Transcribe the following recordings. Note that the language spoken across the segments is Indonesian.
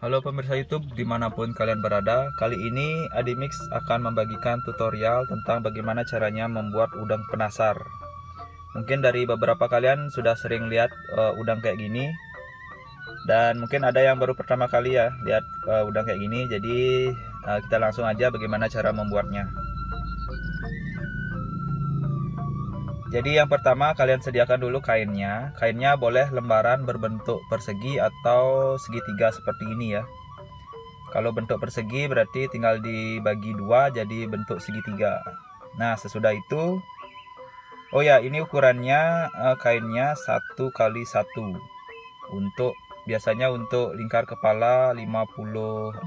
Halo pemirsa YouTube dimanapun kalian berada. Kali ini Adimix akan membagikan tutorial tentang bagaimana caranya membuat udang penasar. Mungkin dari beberapa kalian sudah sering lihat udang kayak gini, dan mungkin ada yang baru pertama kali ya lihat udang kayak gini. Jadi kita langsung aja bagaimana cara membuatnya. Jadi yang pertama kalian sediakan dulu kainnya. Kainnya boleh lembaran berbentuk persegi atau segitiga seperti ini ya. Kalau bentuk persegi berarti tinggal dibagi dua jadi bentuk segitiga. Nah sesudah itu, oh ya ini ukurannya kainnya 1x1. Biasanya untuk lingkar kepala 56.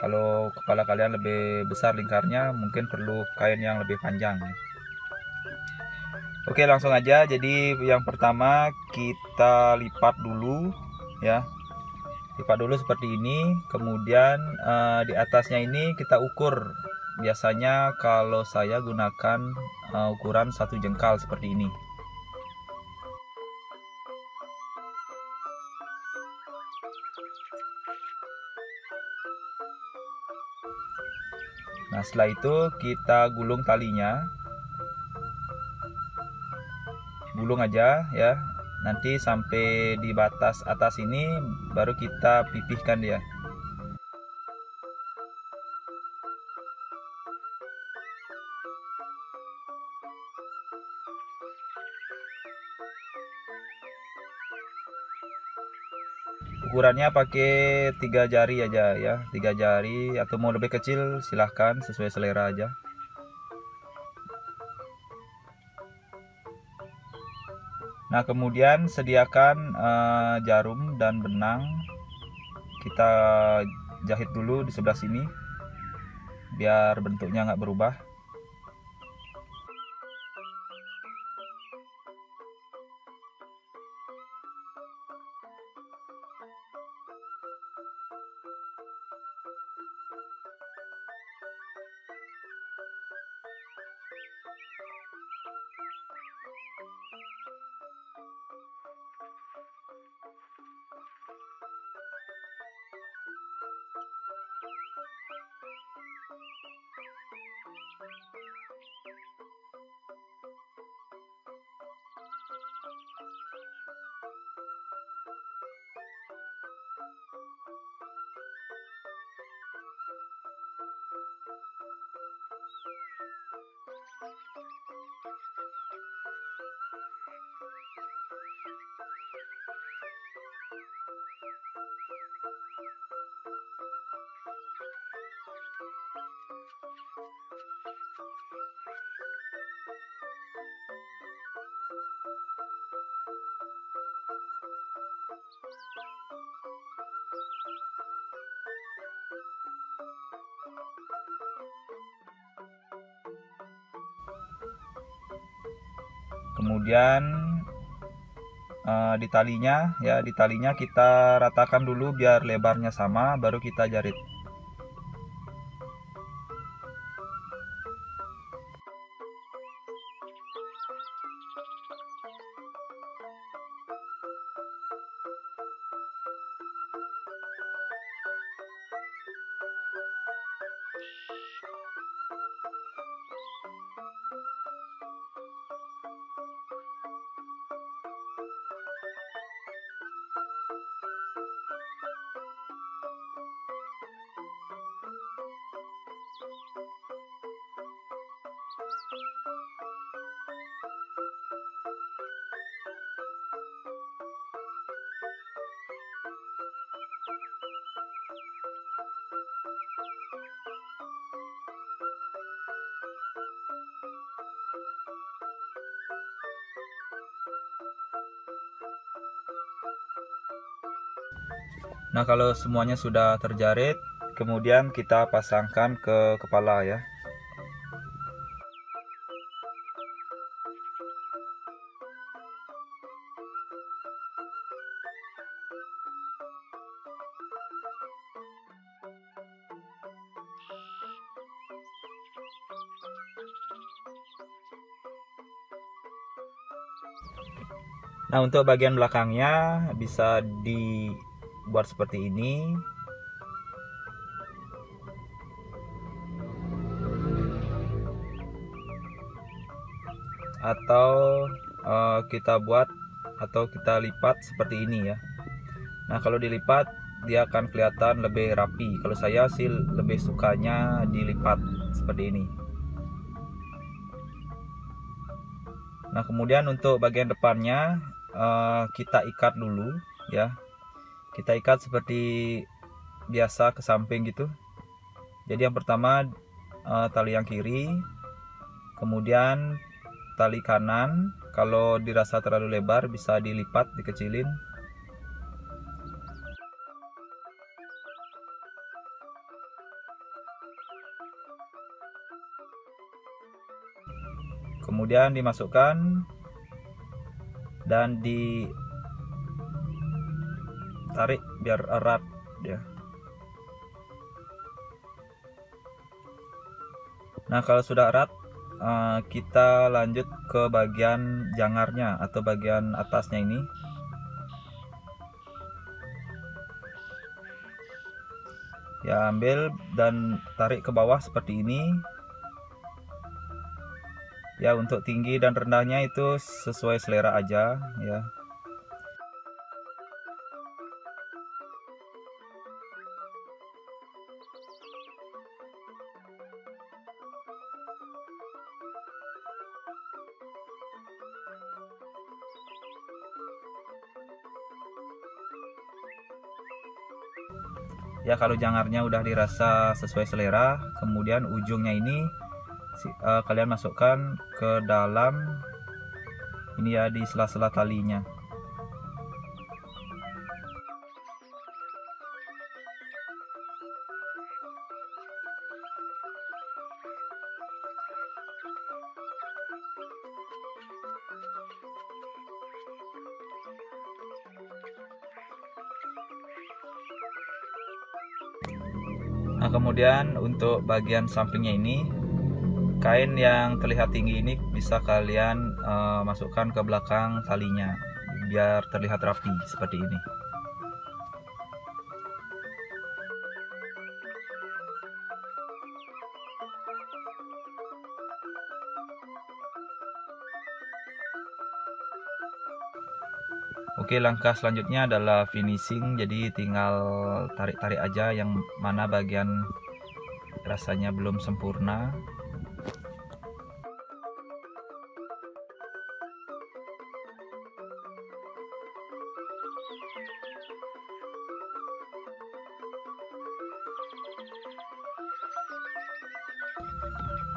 Kalau kepala kalian lebih besar lingkarnya, mungkin perlu kain yang lebih panjang. Oke langsung aja. Jadi yang pertama kita lipat dulu ya. Lipat dulu seperti ini. Kemudian di atasnya ini kita ukur. Biasanya kalau saya gunakan ukuran 1 jengkal seperti ini. Nah setelah itu kita gulung talinya. Gulung aja ya, nanti sampai di batas atas ini baru kita pipihkan dia. Ukurannya pakai 3 jari aja ya, 3 jari atau mau lebih kecil silahkan sesuai selera aja. Nah kemudian sediakan jarum dan benang. Kita jahit dulu di sebelah sini biar bentuknya nggak berubah. Kemudian di talinya kita ratakan dulu biar lebarnya sama, baru kita jarit. Nah kalau semuanya sudah terjarit, kemudian kita pasangkan ke kepala ya. Nah untuk bagian belakangnya bisa buat seperti ini. Atau kita buat atau kita lipat seperti ini ya. Nah, kalau dilipat dia akan kelihatan lebih rapi. Kalau saya sih lebih sukanya dilipat seperti ini. Nah, kemudian untuk bagian depannya kita ikat dulu ya. Kita ikat seperti biasa ke samping gitu. Jadi yang pertama tali yang kiri, kemudian tali kanan. Kalau dirasa terlalu lebar bisa dilipat, dikecilin. Kemudian dimasukkan dan ditarik biar erat ya. Nah, kalau sudah erat, kita lanjut ke bagian jangarnya atau bagian atasnya ini. Ya, ambil dan tarik ke bawah seperti ini. Ya, untuk tinggi dan rendahnya itu sesuai selera aja ya. Ya, kalau jangarnya udah dirasa sesuai selera, kemudian ujungnya ini kalian masukkan ke dalam ini ya, di sela-sela talinya. Nah, kemudian untuk bagian sampingnya ini, kain yang terlihat tinggi ini bisa kalian masukkan ke belakang talinya biar terlihat rapi seperti ini. Oke, langkah selanjutnya adalah finishing. Jadi tinggal tarik-tarik aja yang mana bagian rasanya belum sempurna.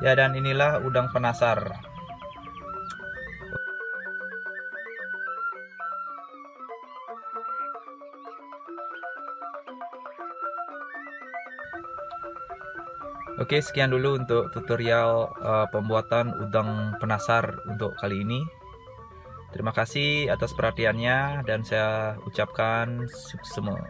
Ya, dan inilah udang penasar. Oke, sekian dulu untuk tutorial pembuatan udang penasar untuk kali ini. Terima kasih atas perhatiannya dan saya ucapkan sukses semua.